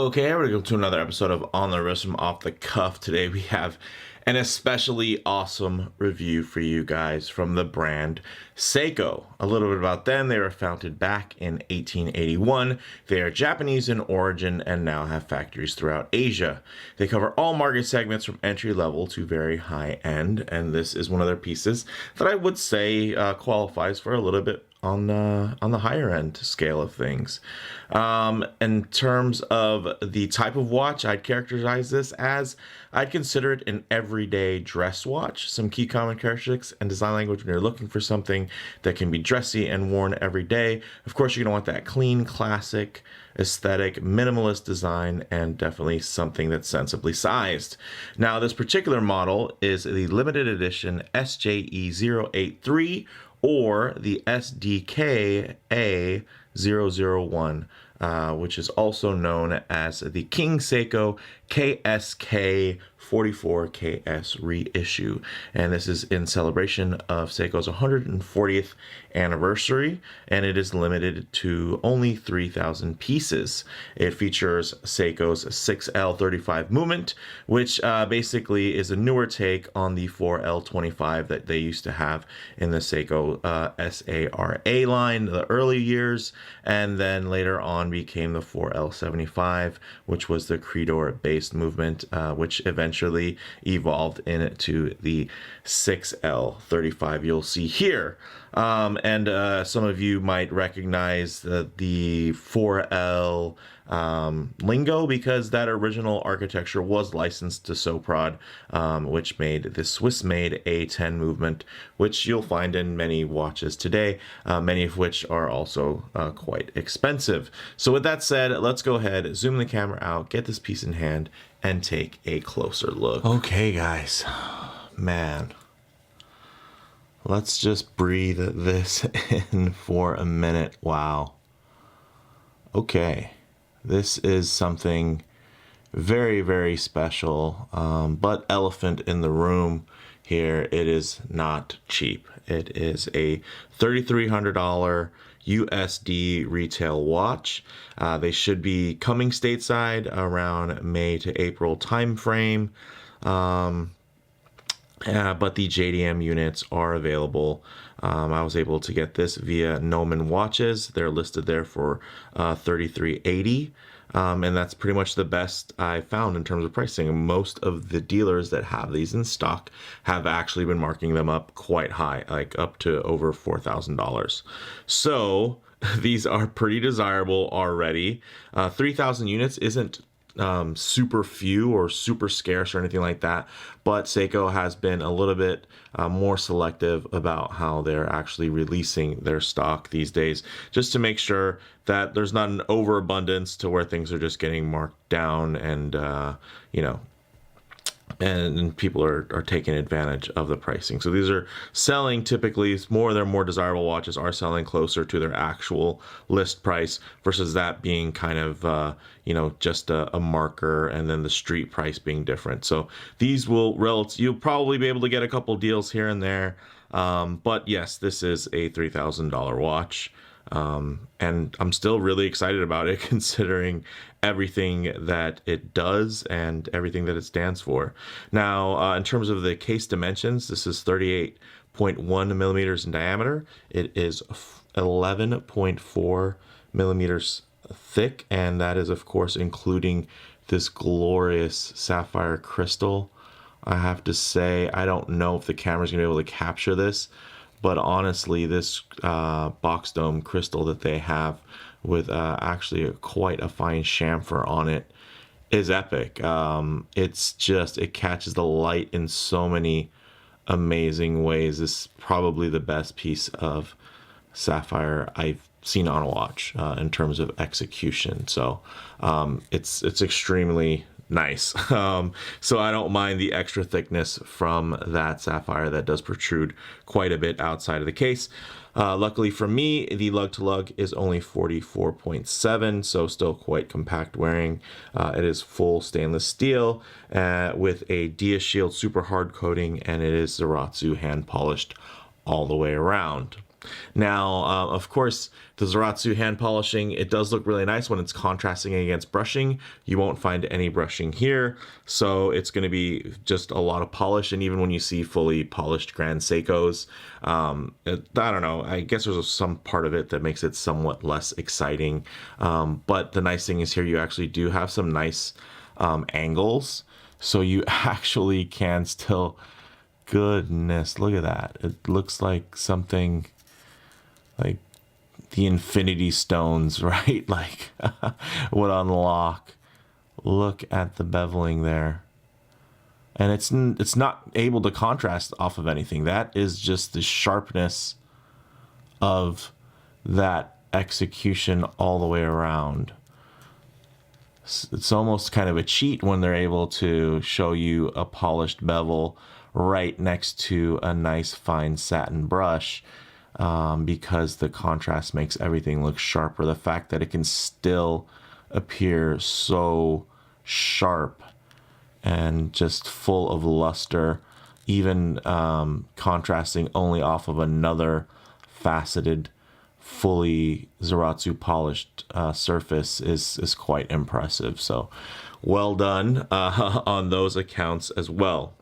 Okay, we're going to go to another episode of On the Wrist from Off the Cuff. Today we have an especially awesome review for you guys from the brand Seiko. A little bit about them. They were founded back in 1881. They are Japanese in origin and now have factories throughout Asia. They cover all market segments from entry level to very high end, and this is one of their pieces that I would say qualifies for a little bit on the higher end scale of things. In terms of the type of watch, I'd characterize this as, I'd consider it an everyday dress watch. Some key common characteristics and design language when you're looking for something that can be dressy and worn every day. Of course, you're gonna want that clean, classic, aesthetic, minimalist design, and definitely something that's sensibly sized. Now, this particular model is the limited edition SJE083 or the SDKA001, which is also known as the King Seiko KSK 44KS Reissue. And this is in celebration of Seiko's 140th anniversary, and it is limited to only 3,000 pieces. It features Seiko's 6L35 movement, which basically is a newer take on the 4L25 that they used to have in the Seiko SARB line the early years, and then later on became the 4L75, which was the Creedor based movement, which eventually evolved into the 6L35 you'll see here. And some of you might recognize the 4L lingo because that original architecture was licensed to Soprod, which made the Swiss-made A10 movement, which you'll find in many watches today, many of which are also quite expensive. So with that said, let's go ahead, zoom the camera out, get this piece in hand, and take a closer look. Okay, guys, man. Let's just breathe this in for a minute. Wow. Okay. This is something very, very special, but elephant in the room here. It is not cheap. It is a $3,300 USD retail watch. They should be coming stateside around May to April timeframe. But the JDM units are available. I was able to get this via Noman Watches. They're listed there for $3,380, and that's pretty much the best I found in terms of pricing. Most of the dealers that have these in stock have actually been marking them up quite high, like up to over $4,000. So these are pretty desirable already. 3,000 units isn't super few or super scarce or anything like that, but Seiko has been a little bit more selective about how they're actually releasing their stock these days, just to make sure that there's not an overabundance to where things are just getting marked down and you know, and people are taking advantage of the pricing. So these are selling typically their more desirable watches are selling closer to their actual list price versus that being kind of you know, just a marker and then the street price being different. So these you'll probably be able to get a couple deals here and there, but yes, this is a $3,000 watch. And I'm still really excited about it considering everything that it does and everything that it stands for. Now, in terms of the case dimensions, this is 38.1 millimeters in diameter. It is 11.4 millimeters thick, and that is of course including this glorious sapphire crystal. I have to say, I don't know if the camera's gonna be able to capture this, but honestly, this box dome crystal that they have with actually quite a fine chamfer on it is epic. It's just, it catches the light in so many amazing ways. This is probably the best piece of sapphire I've seen on a watch in terms of execution. So it's extremely nice. So I don't mind the extra thickness from that sapphire that does protrude quite a bit outside of the case. Luckily for me, the lug to lug is only 44.7, so still quite compact wearing. It is full stainless steel with a DiaShield super hard coating, and it is Zaratsu hand polished all the way around. Now, of course, the Zaratsu hand polishing, it does look really nice when it's contrasting against brushing. You won't find any brushing here, so it's going to be just a lot of polish. And even when you see fully polished Grand Seikos, I don't know, I guess there's some part of it that makes it somewhat less exciting. But the nice thing is here you actually do have some nice angles, so you actually can still, goodness, look at that. It looks like something like the Infinity Stones, right? Like would unlock. Look at the beveling there. And it's not able to contrast off of anything. That is just the sharpness of that execution all the way around. It's almost kind of a cheat when they're able to show you a polished bevel right next to a nice fine satin brush, because the contrast makes everything look sharper. The fact that it can still appear so sharp and just full of luster, even contrasting only off of another faceted, fully Zaratsu polished surface is quite impressive. So well done on those accounts as well.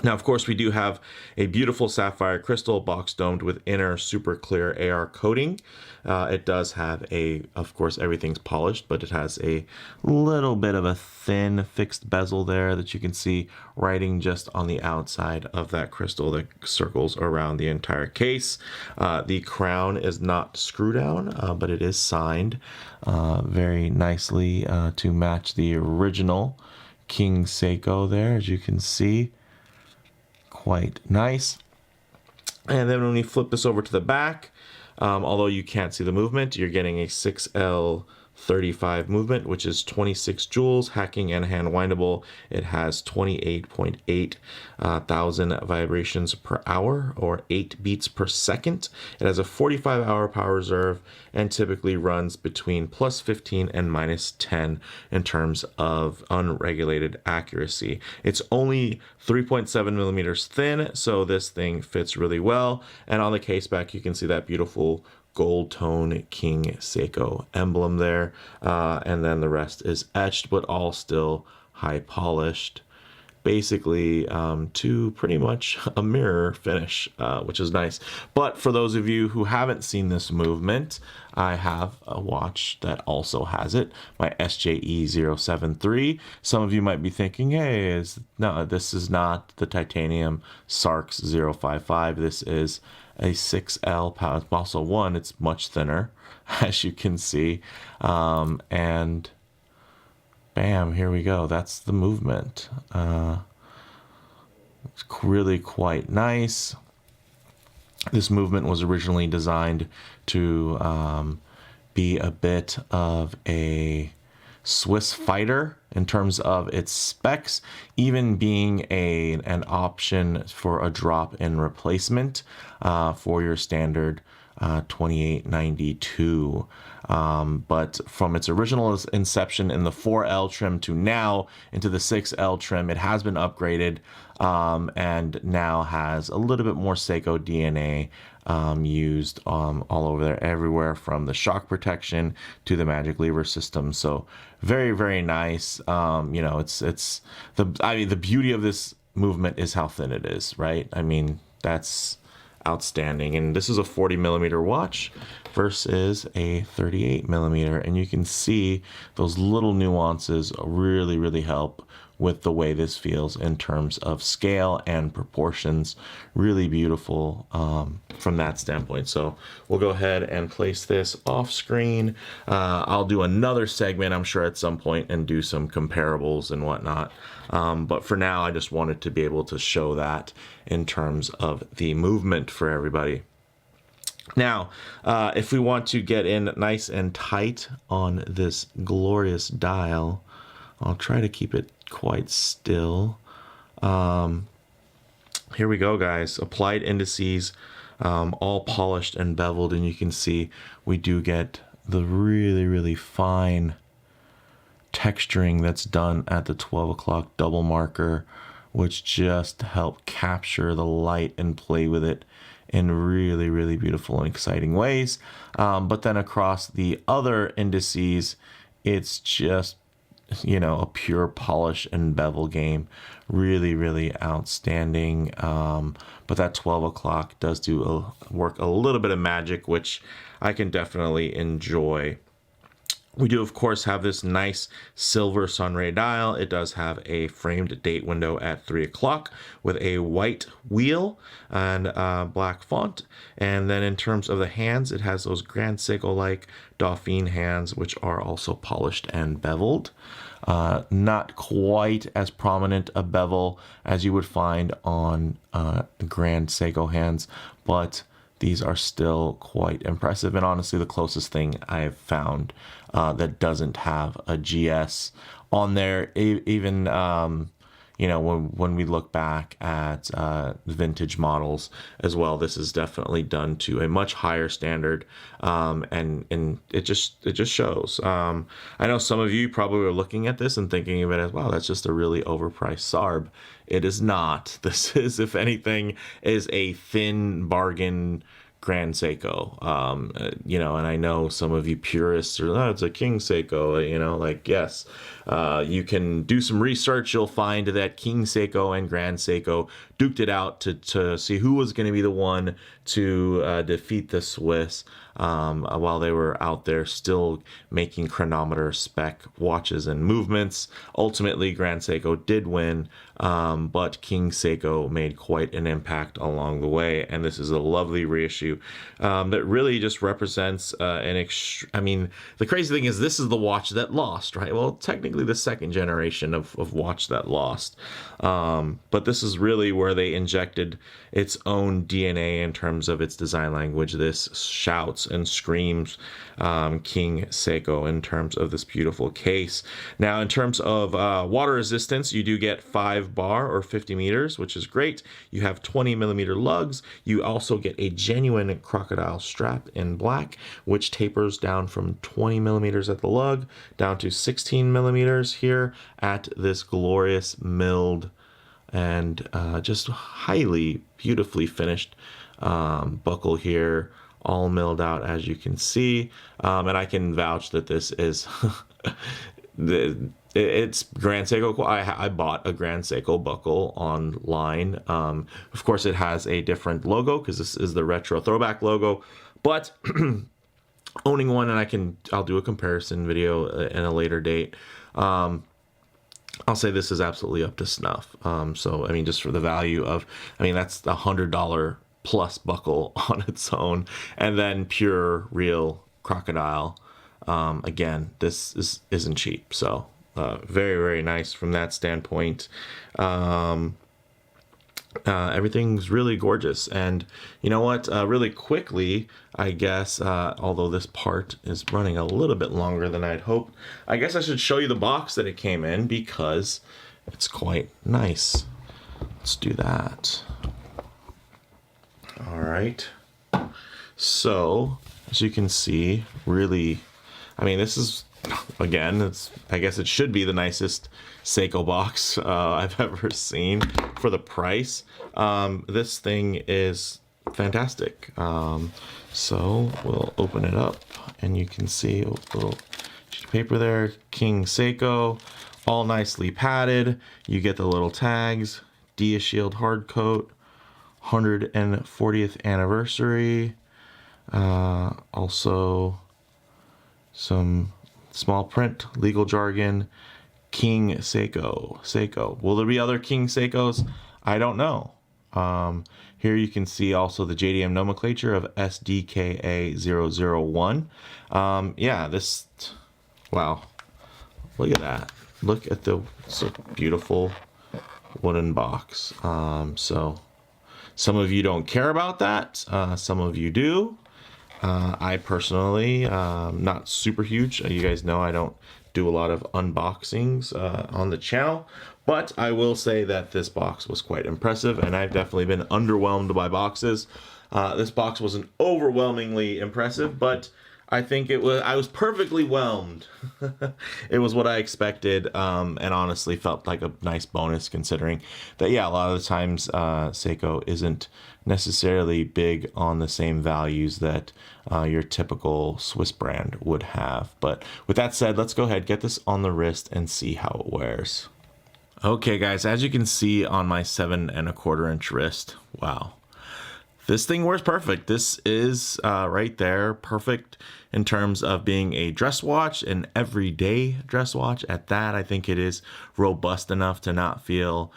Now, of course, we do have a beautiful sapphire crystal box domed with inner super clear AR coating. It does have of course, everything's polished, but it has a little bit of a thin fixed bezel there that you can see writing just on the outside of that crystal that circles around the entire case. The crown is not screw down, but it is signed very nicely to match the original King Seiko there, as you can see. Quite nice. And then when we flip this over to the back, although you can't see the movement, you're getting a 6L35 movement, which is 26 joules, hacking and hand windable. It has 28.8 thousand vibrations per hour, or 8 beats per second. It has a 45-hour power reserve and typically runs between plus 15 and minus 10 in terms of unregulated accuracy. It's only 3.7 millimeters thin, so this thing fits really well. And on the case back, you can see that beautiful gold tone King Seiko emblem there, and then the rest is etched, but all still high polished, basically to pretty much a mirror finish, which is nice. But for those of you who haven't seen this movement, I have a watch that also has it, my SJE073. Some of you might be thinking, hey, no, this is not the titanium SARX 055. This is a 6L pound. Also, it's much thinner, as you can see. And bam, here we go. That's the movement. It's really quite nice. This movement was originally designed to be a bit of a Swiss fighter in terms of its specs, even being an option for a drop in replacement for your standard 2892. But from its original inception in the 4L trim to now into the 6L trim, it has been upgraded and now has a little bit more Seiko DNA used all over there, everywhere from the shock protection to the magic lever system. So very, very nice. You know, the beauty of this movement is how thin it is, right? I mean, that's outstanding. And this is a 40 millimeter watch versus a 38 millimeter, and you can see those little nuances really, really help with the way this feels in terms of scale and proportions. Really beautiful from that standpoint. So we'll go ahead and place this off screen. I'll do another segment, I'm sure, at some point and do some comparables and whatnot. But for now, I just wanted to be able to show that in terms of the movement for everybody. Now, if we want to get in nice and tight on this glorious dial, I'll try to keep it quite still. Here we go, guys. Applied indices, all polished and beveled, and you can see we do get the really, really fine texturing that's done at the 12 o'clock double marker, which just help capture the light and play with it in really, really beautiful and exciting ways. But then across the other indices, it's just, you know, a pure polish and bevel game. Really, really outstanding. But that 12 o'clock does work a little bit of magic, which I can definitely enjoy. We do, of course, have this nice silver sunray dial. It does have a framed date window at 3 o'clock with a white wheel and black font. And then in terms of the hands, it has those Grand Seiko-like Dauphine hands, which are also polished and beveled. Not quite as prominent a bevel as you would find on Grand Seiko hands, but these are still quite impressive, and honestly the closest thing I've found that doesn't have a GS on there. Even you know, when we look back at vintage models as well, this is definitely done to a much higher standard, and it just shows. I know some of you probably are looking at this and thinking of it as, wow, that's just a really overpriced SARB. It is not. This is, if anything, is a thin bargain Grand Seiko. You know, and I know some of you purists are, oh, it's a King Seiko, you know, like, yes, you can do some research. You'll find that King Seiko and Grand Seiko duked it out to see who was going to be the one to defeat the Swiss while they were out there still making chronometer spec watches and movements. Ultimately, Grand Seiko did win, but King Seiko made quite an impact along the way, and this is a lovely reissue that really just represents I mean, the crazy thing is this is the watch that lost, right? Well, technically the second generation of watch that lost, but this is really where they injected its own DNA in terms of its design language. This shouts and screams King Seiko in terms of this beautiful case. Now, in terms of water resistance, you do get 5 bar or 50 meters, which is great. You have 20 millimeter lugs. You also get a genuine crocodile strap in black, which tapers down from 20 millimeters at the lug down to 16 millimeters here at this glorious milled and just highly beautifully finished buckle here, all milled out, as you can see, and I can vouch that this is it's Grand Seiko. I bought a Grand Seiko buckle online. Of course, it has a different logo because this is the retro throwback logo, but owning one, and I'll do a comparison video in a later date. I'll say this is absolutely up to snuff. So I mean, just for the value of, I mean, that's the $100 plus buckle on its own, and then pure real crocodile. Again, this isn't cheap, so very, very nice from that standpoint. Everything's really gorgeous, and you know what, really quickly, I guess, although this part is running a little bit longer than I'd hoped, I guess I should show you the box that it came in because it's quite nice. Let's do that. All right, so as you can see, really, I mean, this is, again, I guess it should be the nicest Seiko box I've ever seen for the price. This thing is fantastic. So we'll open it up, and you can see a little sheet of paper there, King Seiko, all nicely padded. You get the little tags, Dia Shield hard coat, 140th anniversary. Also some small print, legal jargon, King Seiko. Will there be other King Seikos? I don't know. Here you can see also the JDM nomenclature of SDKA001. Yeah, this, wow, look at that. Look at the beautiful wooden box. So some of you don't care about that. Some of you do. I personally, not super huge. You guys know I don't do a lot of unboxings on the channel, but I will say that this box was quite impressive, and I've definitely been underwhelmed by boxes. This box wasn't overwhelmingly impressive, but I think I was perfectly whelmed. It was what I expected, and honestly felt like a nice bonus considering that, yeah, a lot of the times Seiko isn't necessarily big on the same values that your typical Swiss brand would have. But with that said, let's go ahead, get this on the wrist and see how it wears. Okay guys, as you can see on my 7¼ inch wrist, wow. This thing wears perfect. This is right there, perfect in terms of being a dress watch, an everyday dress watch. At that, I think it is robust enough to not feel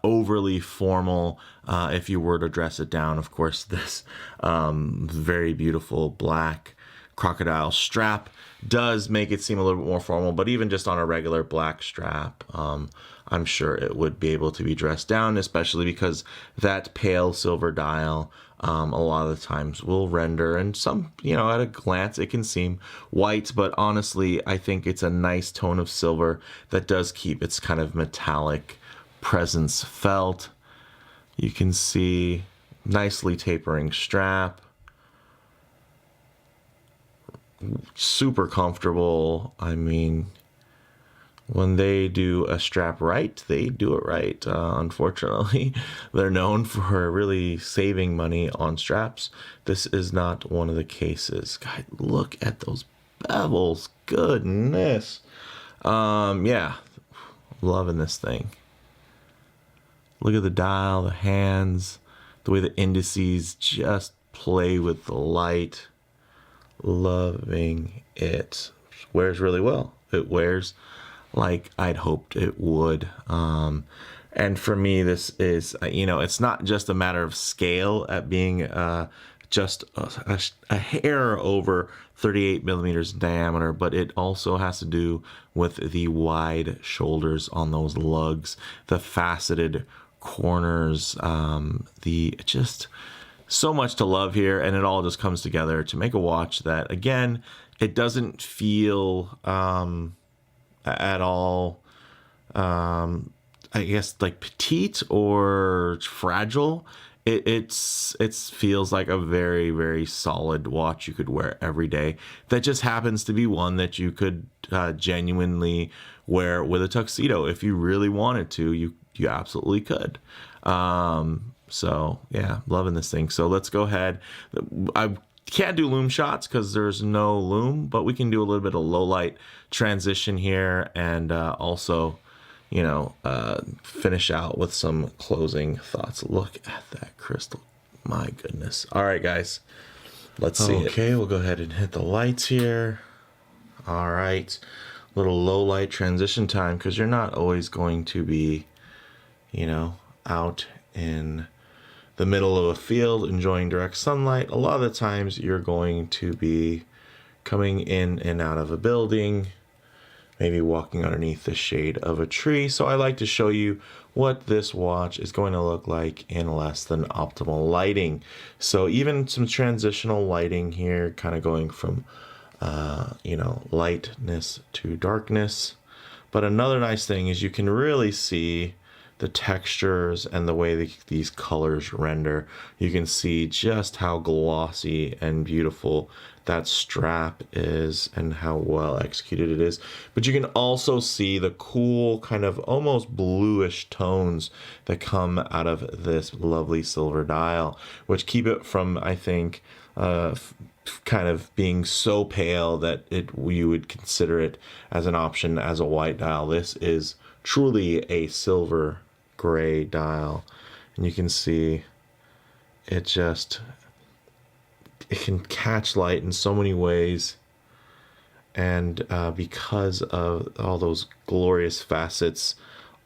overly formal if you were to dress it down. Of course, this very beautiful black crocodile strap does make it seem a little bit more formal, but even just on a regular black strap, I'm sure it would be able to be dressed down, especially because that pale silver dial a lot of the times will render, and some, you know, at a glance it can seem white, but honestly I think it's a nice tone of silver that does keep its kind of metallic presence felt. You can see nicely tapering strap, super comfortable. I mean, when they do a strap right, they do it right. Unfortunately, they're known for really saving money on straps. This is not one of the cases. God, look at those bevels. Goodness. Yeah, loving this thing. Look at the dial, the hands, the way the indices just play with the light. Loving it. Wears really well. It wears like I'd hoped it would. And for me, this is, you know, it's not just a matter of scale at being just a hair over 38 millimeters in diameter, but it also has to do with the wide shoulders on those lugs, the faceted corners, the just so much to love here, and it all just comes together to make a watch that, again, it doesn't feel at all I guess like petite or fragile. It feels like a very, very solid watch you could wear every day, that just happens to be one that you could genuinely wear with a tuxedo. If you really wanted to, you absolutely could. So yeah, loving this thing. So let's go ahead. I can't do loom shots because there's no loom, but we can do a little bit of low light transition here, and also, you know, finish out with some closing thoughts. Look at that crystal. My goodness. All right, guys, let's see it. Okay, we'll go ahead and hit the lights here. All right, little low light transition time, because you're not always going to be, you know, out in the middle of a field enjoying direct sunlight. A lot of the times you're going to be coming in and out of a building, maybe walking underneath the shade of a tree. So I like to show you what this watch is going to look like in less than optimal lighting. So even some transitional lighting here, kind of going from you know, lightness to darkness. But another nice thing is you can really see the textures and the way these colors render. You can see just how glossy and beautiful that strap is and how well executed it is. But you can also see the cool kind of almost bluish tones that come out of this lovely silver dial, which keep it from, I think, kind of being so pale that you would consider it as an option as a white dial. This is truly a silver gray dial, and you can see it can catch light in so many ways, and because of all those glorious facets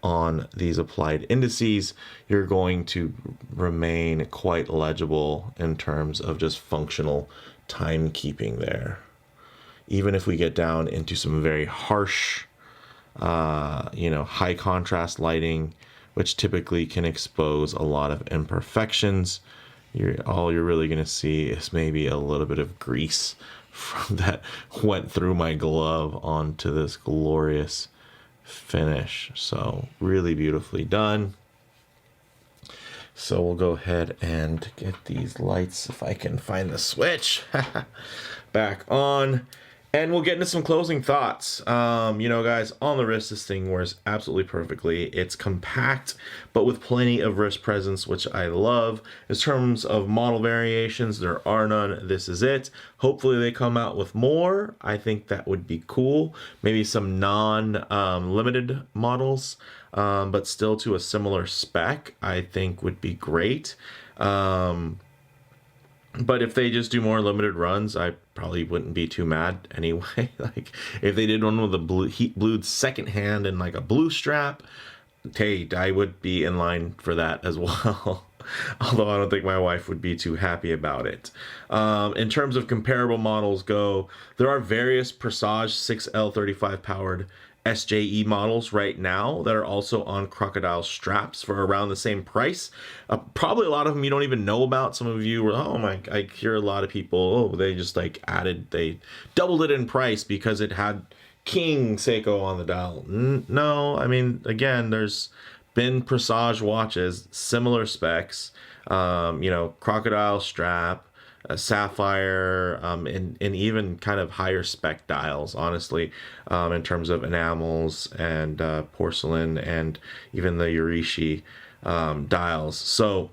on these applied indices, you're going to remain quite legible in terms of just functional timekeeping there. Even if we get down into some very harsh you know, high contrast lighting, which typically can expose a lot of imperfections, all you're really going to see is maybe a little bit of grease from that went through my glove onto this glorious finish. So really beautifully done. So we'll go ahead and get these lights, if I can find the switch, back on. And we'll get into some closing thoughts. You know, guys, on the wrist, this thing wears absolutely perfectly. It's compact, but with plenty of wrist presence, which I love. In terms of model variations, there are none. This is it. Hopefully they come out with more. I think that would be cool. Maybe some non-limited models, but still to a similar spec, I think would be great. But if they just do more limited runs, I probably wouldn't be too mad anyway. Like if they did one with a blue heat blued second hand and like a blue strap, hey, I would be in line for that as well. Although I don't think my wife would be too happy about it. In terms of comparable models go, there are various Presage 6L35 powered SJE models right now that are also on crocodile straps for around the same price. Probably a lot of them you don't even know about. Some of you were, oh my, I hear a lot of people, oh, they just like they doubled it in price because it had King Seiko on the dial. No, I mean, again, there's been Presage watches, similar specs, you know, crocodile strap, a sapphire, and even kind of higher spec dials, honestly, in terms of enamels and porcelain and even the Reissue dials. So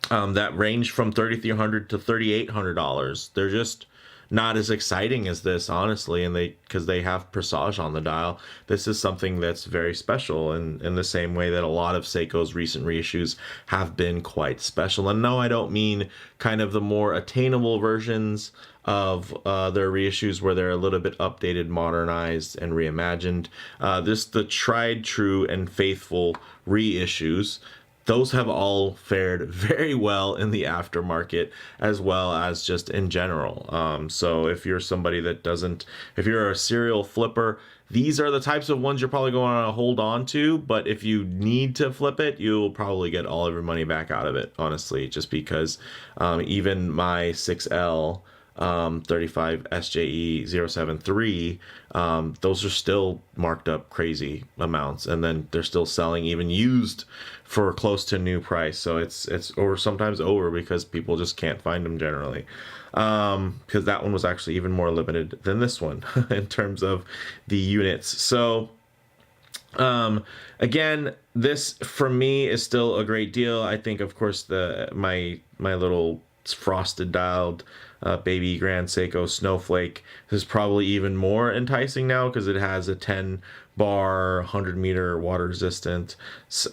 that range from $3,300 to $3,800. They're just not as exciting as this, honestly, and because they have Presage on the dial. This is something that's very special, and in the same way that a lot of Seiko's recent reissues have been quite special. And no, I don't mean kind of the more attainable versions of their reissues where they're a little bit updated, modernized, and reimagined. The tried, true, and faithful reissues, those have all fared very well in the aftermarket as well as just in general. So if you're somebody that doesn't, if you're a serial flipper, these are the types of ones you're probably going to hold on to. But if you need to flip it, you'll probably get all of your money back out of it, honestly, just because even my 6L 35 SJE073, those are still marked up crazy amounts, and then they're still selling even used for close to new price. So it's or sometimes over because people just can't find them generally, because that one was actually even more limited than this one in terms of the units. So again, this for me is still a great deal. I think, of course, my little frosted dialed baby Grand Seiko Snowflake is probably even more enticing now because it has a 10 bar 100-meter water resistant,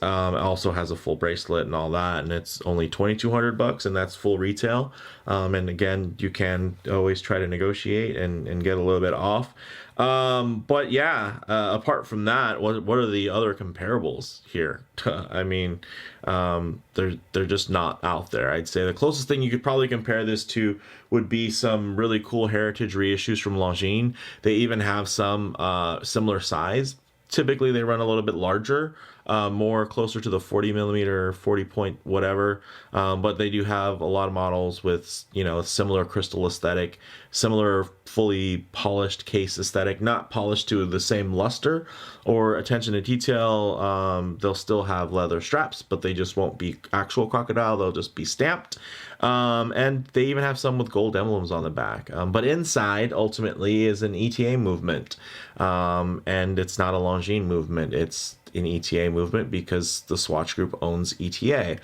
also has a full bracelet and all that, and it's only $2,200, and that's full retail. And again, you can always try to negotiate and get a little bit off. But yeah, apart from that, what are the other comparables here? I mean, they're just not out there. I'd say the closest thing you could probably compare this to would be some really cool heritage reissues from Longines. They even have some similar size. Typically they run a little bit larger, more closer to the 40 millimeter, 40 point whatever, but they do have a lot of models with, you know, similar crystal aesthetic, similar fully polished case aesthetic, not polished to the same luster or attention to detail. They'll still have leather straps, but they just won't be actual crocodile, they'll just be stamped. And they even have some with gold emblems on the back. But inside ultimately is an ETA movement, and it's not a Longines movement, it's an ETA movement because the Swatch Group owns ETA.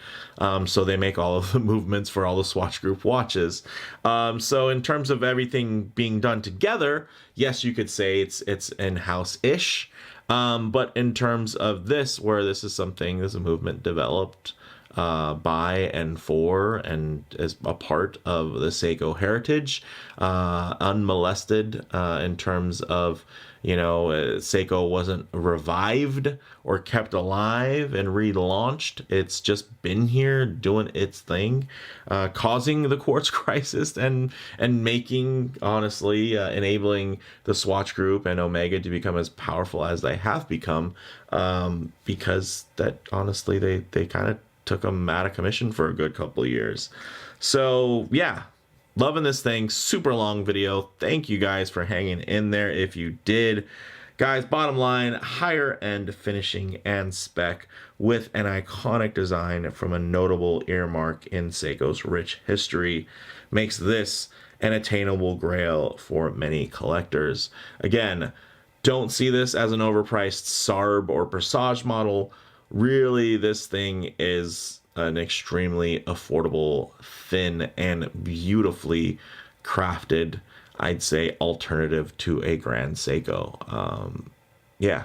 So they make all of the movements for all the Swatch Group watches. So in terms of everything being done together, yes, you could say it's in-house-ish. But in terms of this, where this is a movement developed by and for and as a part of the Seiko heritage, unmolested in terms of, you know, Seiko wasn't revived or kept alive and relaunched. It's just been here doing its thing, causing the quartz crisis and making, honestly, enabling the Swatch Group and Omega to become as powerful as they have become, because that, honestly, they kind of took them out of commission for a good couple of years. So yeah, loving this thing. Super long video. Thank you guys for hanging in there if you did. Guys, bottom line, higher end finishing and spec with an iconic design from a notable earmark in Seiko's rich history makes this an attainable grail for many collectors. Again, don't see this as an overpriced SARB or Presage model. Really, this thing is an extremely affordable, thin, and beautifully crafted, I'd say, alternative to a Grand Seiko. Yeah,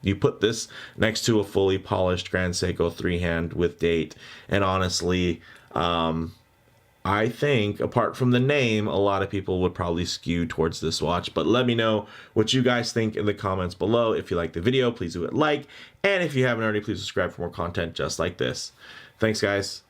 you put this next to a fully polished Grand Seiko 3-hand with date, and honestly, I think, apart from the name, a lot of people would probably skew towards this watch. But let me know what you guys think in the comments below. If you like the video, please do it like. And if you haven't already, please subscribe for more content just like this. Thanks, guys.